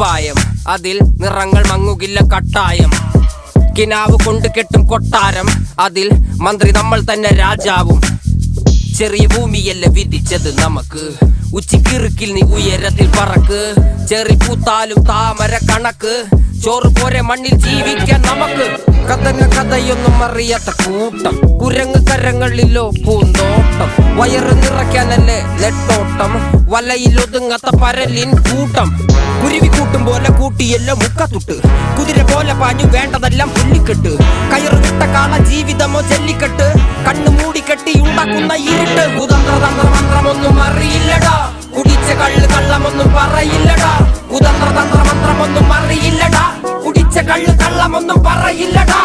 കുപ്പായം, അതിൽ നിറങ്ങൾ മങ്ങുകില്ല കട്ടായം. കിനാവ് കൊണ്ട് കെട്ടും കൊട്ടാരം, അതിൽ മന്ത്രി നമ്മൾ തന്നെ രാജാവും. ചെറിയ ഭൂമിയല്ല വിധിച്ചത് നമുക്ക്, ഉച്ചിക്കിറുക്കിൽ നീ ഉയരത്തിൽ പറക്ക്. ചെറി പൂത്താലും താമര കണക്ക്, ചോറ് പോരെ മണ്ണിൽ ജീവിക്കാൻ നമുക്ക്. കഥയൊന്നും അറിയാത്ത കൂട്ടം, കുരങ്ങ് കരങ്ങളിലോ പൂന്തോട്ടം. വയറ് നിറയ്ക്കാനല്ലേ നെട്ടോട്ടം, വലയിൽ ഒതുങ്ങാത്ത പരലിൻ കൂട്ടം. കുരുവി കൂട്ടും പോലെ കൂട്ടിയല്ലോ മുക്കത്തുട്ട്, കുതിര പോലെ പാഞ്ഞു വേണ്ടതെല്ലാം പുല്ലിക്കെട്ട്. കയറുകിട്ട കാള ജീവിതമോ ജല്ലിക്കെട്ട്, കണ്ണു മൂടിക്കെട്ടി ഉണ്ടാക്കുന്ന ഇരുട്ട്. കുതന്ത്രതന്ത്രമന്ത്രമൊന്നും അറിയില്ലടാ, കുടിച്ച കള്ള് കള്ളമൊന്നും പറയില്ലടാ. കുതന്ത്രതന്ത്രമന്ത്രമൊന്നും അറിയില്ലടാ, കുടിച്ച കള്ള് കള്ളമൊന്നും പറയില്ലടാ.